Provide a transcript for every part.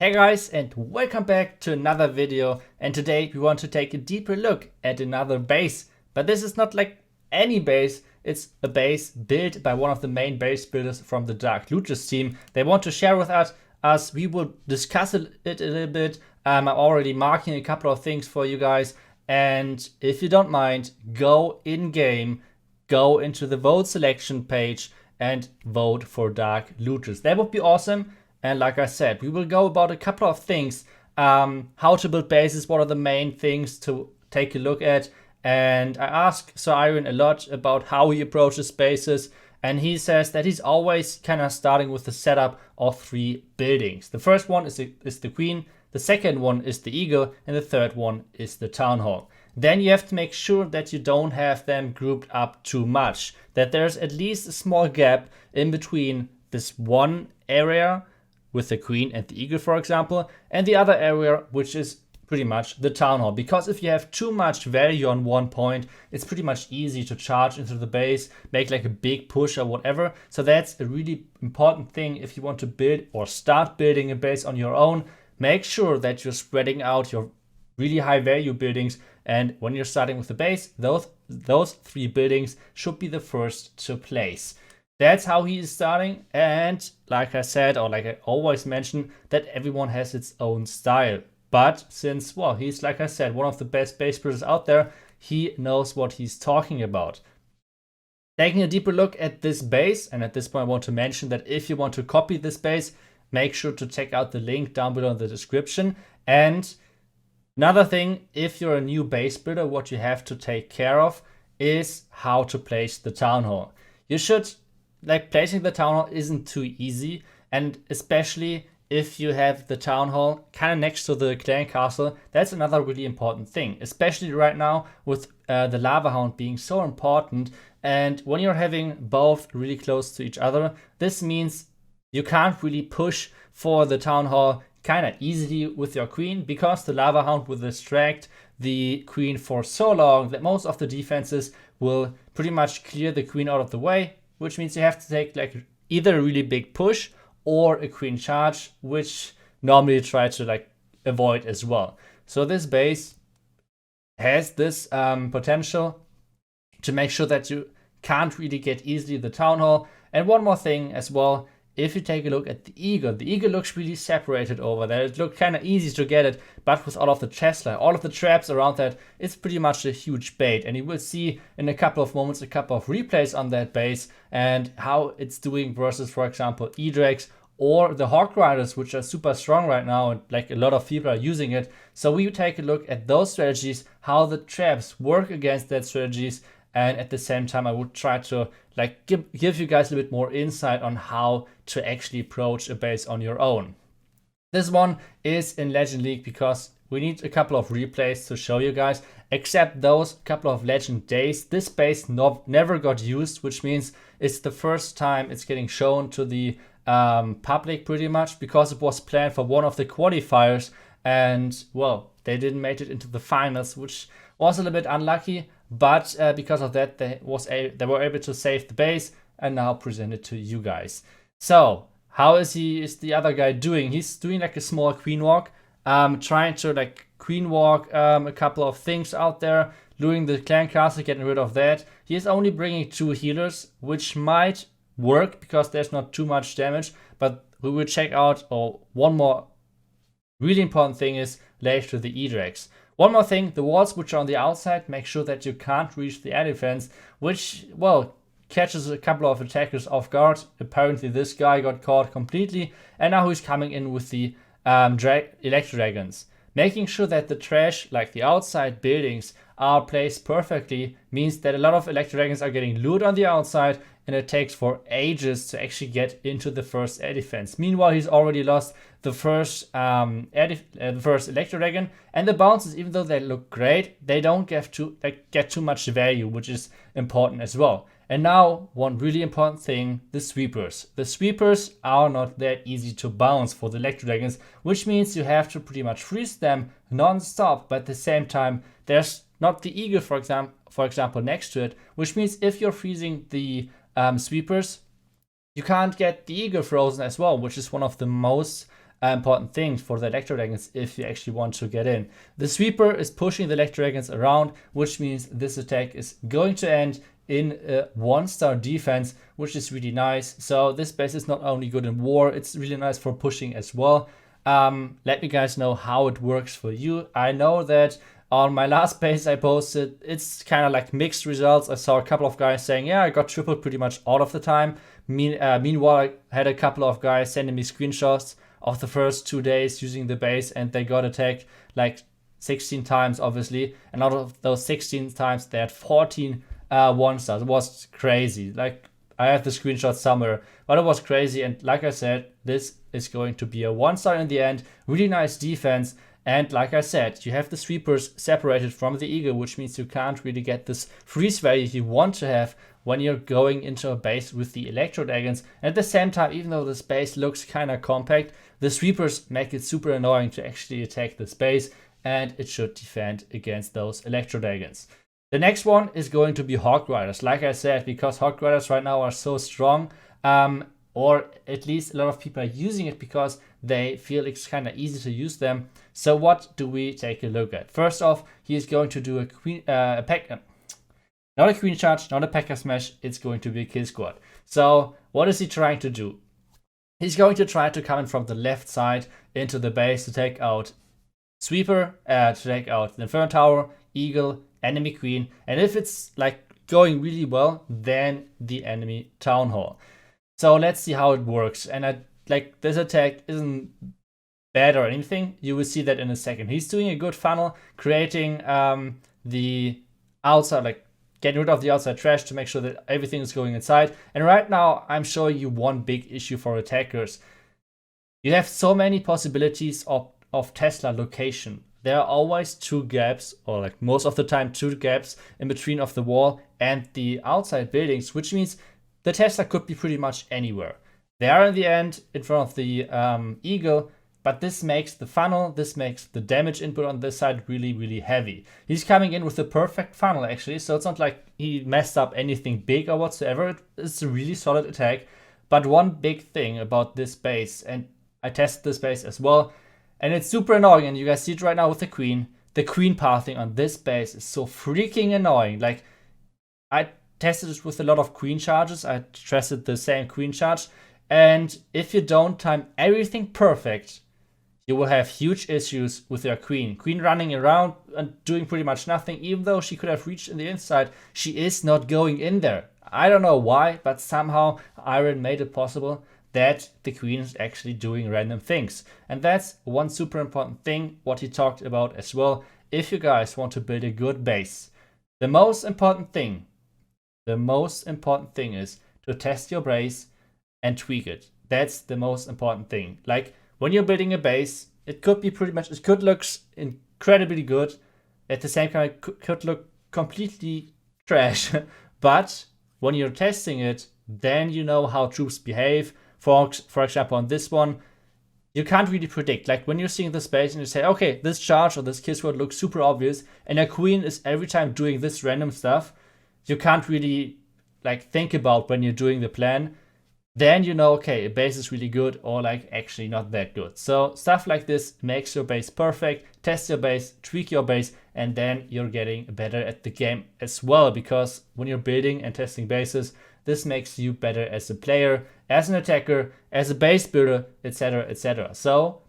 Hey guys, and welcome back to another video. And today we want to take a deeper look at another base. But this is not like any base, it's a base built by one of the main base builders from the Dark Looters team. They want to share with us. We will discuss it a little bit. I'm already marking a couple of things for you guys. And if you don't mind, go in game, go into the vote selection page and vote for Dark Looters. That would be awesome. And like I said, we will go about a couple of things. How to build bases, what are the main things to take a look at. And I asked Sir Iron a lot about how he approaches bases. And he says that he's always kind of starting with the setup of 3 buildings. The first one is the Queen. The second one is the Eagle. And the third one is the Town Hall. Then you have to make sure that you don't have them grouped up too much. That there's at least a small gap in between this one area with the Queen and the Eagle, for example, and the other area, which is pretty much the Town Hall. Because if you have too much value on one point, it's pretty much easy to charge into the base, make like a big push or whatever. So that's a really important thing if you want to build or start building a base on your own. Make sure that you're spreading out your really high value buildings, and when you're starting with the base, those 3 buildings should be the first to place. That's how he is starting, and like I said, or like I always mention, that everyone has its own style. But since, well, he's, like I said, one of the best base builders out there, he knows what he's talking about. Taking a deeper look at this base, and at this point I want to mention that if you want to copy this base, make sure to check out the link down below in the description. And another thing, if you're a new base builder, what you have to take care of is how to place the Town Hall. You should, like, placing the Town Hall isn't too easy, and especially if you have the Town Hall kind of next to the Clan Castle, that's another really important thing, especially right now with the Lava Hound being so important. And when you're having both really close to each other, this means you can't really push for the Town Hall kind of easily with your Queen, because the Lava Hound will distract the Queen for so long that most of the defenses will pretty much clear the Queen out of the way, which means you have to take like either a really big push or a Queen charge, which normally you try to like avoid as well. So this base has this potential to make sure that you can't really get easily the Town Hall. And one more thing as well, if you take a look at the Eagle looks really separated over there. It looked kind of easy to get it, but with all of the chests, like all of the traps around that, it's pretty much a huge bait. And you will see in a couple of moments a couple of replays on that base and how it's doing versus, for example, E-Drakes or the Hawk Riders, which are super strong right now, and like a lot of people are using it. So we take a look at those strategies, how the traps work against that strategies. And at the same time, I would try to like give you guys a little bit more insight on how to actually approach a base on your own. This one is in Legend League because we need a couple of replays to show you guys. Except those couple of Legend days, this base never got used, which means it's the first time it's getting shown to the public pretty much, because it was planned for one of the qualifiers. And well, they didn't make it into the finals, which was a little bit unlucky. But because of that, they were able to save the base and now present it to you guys. So how is the other guy doing? He's doing like a small queen walk, trying to like queen walk a couple of things out there, looting the Clan Castle, getting rid of that. He is only bringing 2 healers, which might work because there's not too much damage. But we will check out. One more really important thing is later the E-Drakes. One more thing, the walls which are on the outside, make sure that you can't reach the air defense, which, well, catches a couple of attackers off guard. Apparently this guy got caught completely, and now he's coming in with the Electro Dragons. Making sure that the trash, like the outside buildings, are placed perfectly means that a lot of Electro Dragons are getting looted on the outside, and it takes for ages to actually get into the first air defense. Meanwhile, he's already lost the first Electro Dragon, and the bounces, even though they look great, they don't get too much value, which is important as well. And now, one really important thing, the sweepers. The sweepers are not that easy to bounce for the Electro Dragons, which means you have to pretty much freeze them non-stop, but at the same time, there's not the Eagle, for example, next to it, which means if you're freezing the sweepers, you can't get the Eagle frozen as well, which is one of the most important thing for the Electro Dragons if you actually want to get in. The Sweeper is pushing the Electro Dragons around, which means this attack is going to end in a 1-star defense, which is really nice. So this base is not only good in war, it's really nice for pushing as well. Let me guys know how it works for you. I know that on my last base I posted, it's kind of like mixed results. I saw a couple of guys saying, yeah, I got tripled pretty much all of the time. Meanwhile, I had a couple of guys sending me screenshots of the first 2 days using the base, and they got attacked like 16 times, obviously. And out of those 16 times, they had 14 1-stars. It was crazy. Like, I have the screenshot somewhere, but it was crazy. And like I said, this is going to be a 1-star in the end. Really nice defense. And like I said, you have the Sweepers separated from the Eagle, which means you can't really get this freeze value you want to have when you're going into a base with the Electro Dragons. And at the same time, even though this base looks kind of compact, the Sweepers make it super annoying to actually attack this base, and it should defend against those Electro Dragons. The next one is going to be Hog Riders. Like I said, because Hog Riders right now are so strong, or at least a lot of people are using it because they feel it's kind of easy to use them. So what do we take a look at? First off, he is going to do a not a queen charge, not a P.E.K.K.A. smash, it's going to be a kill squad. So what is he trying to do? He's going to try to come in from the left side into the base to take out Sweeper, to take out the Inferno Tower, Eagle, enemy Queen, and if it's like going really well, then the enemy Town Hall. So let's see how it works. And like this attack isn't bad or anything. You will see that in a second. He's doing a good funnel, creating the outside, like getting rid of the outside trash to make sure that everything is going inside. And right now, I'm showing you one big issue for attackers. You have so many possibilities of Tesla location. There are always 2 gaps, or like most of the time 2 gaps in between of the wall and the outside buildings, which means the Tesla could be pretty much anywhere. They are in the end in front of the Eagle, but this makes the funnel, this makes the damage input on this side really, really heavy. He's coming in with the perfect funnel actually, so it's not like he messed up anything big or whatsoever. It's a really solid attack. But one big thing about this base, and I tested this base as well, and it's super annoying, and you guys see it right now with the queen. The queen pathing on this base is so freaking annoying. Like, I tested it with a lot of queen charges. I tested the same queen charge. And if you don't time everything perfect, you will have huge issues with your queen. Queen running around and doing pretty much nothing. Even though she could have reached in the inside, she is not going in there. I don't know why, but somehow Iron made it possible that the queen is actually doing random things. And that's one super important thing, what he talked about as well. If you guys want to build a good base, the most important thing is to test your base and tweak it. That's the most important thing. Like when you're building a base, it could be pretty much, it could look incredibly good. At the same time, it could look completely trash. But when you're testing it, then you know how troops behave. For example, on this one, you can't really predict. Like when you're seeing the space and you say, okay, this charge or this kill squad looks super obvious, and a queen is every time doing this random stuff, you can't really like think about when you're doing the plan. Then you know, okay, a base is really good or like actually not that good. So stuff like this makes your base perfect. Test your base, tweak your base, and then you're getting better at the game as well. Because when you're building and testing bases, this makes you better as a player, as an attacker, as a base builder, etc, etc. So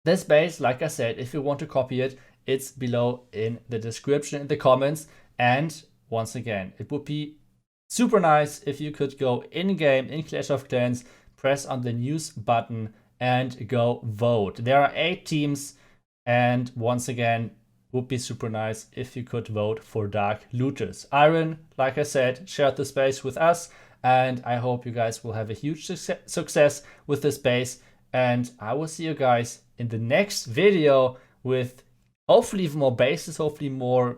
this base, like I said, if you want to copy it, it's below in the description, in the comments. And once again, it would be super nice if you could go in-game, in Clash of Clans, press on the news button and go vote. There are 8 teams, and once again, would be super nice if you could vote for Dark Looters. Iron, like I said, shared the space with us, and I hope you guys will have a huge success with this base. And I will see you guys in the next video with hopefully even more bases, hopefully more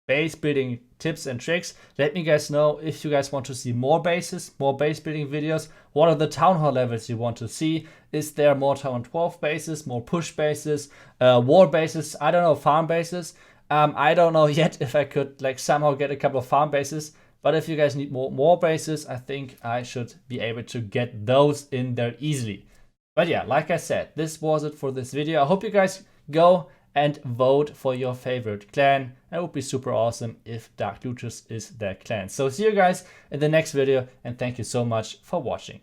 base building tips and tricks. Let me guys know if you guys want to see more bases, more base building videos. What are the town hall levels you want to see? Is there more town 12 bases, more push bases, war bases, I don't know, farm bases? I don't know yet if I could like somehow get a couple of farm bases, but if you guys need more bases, I think I should be able to get those in there easily. But yeah, like I said, this was it for this video. I hope you guys go and vote for your favorite clan. It would be super awesome if Dark Lucius is that clan. So see you guys in the next video, and thank you so much for watching.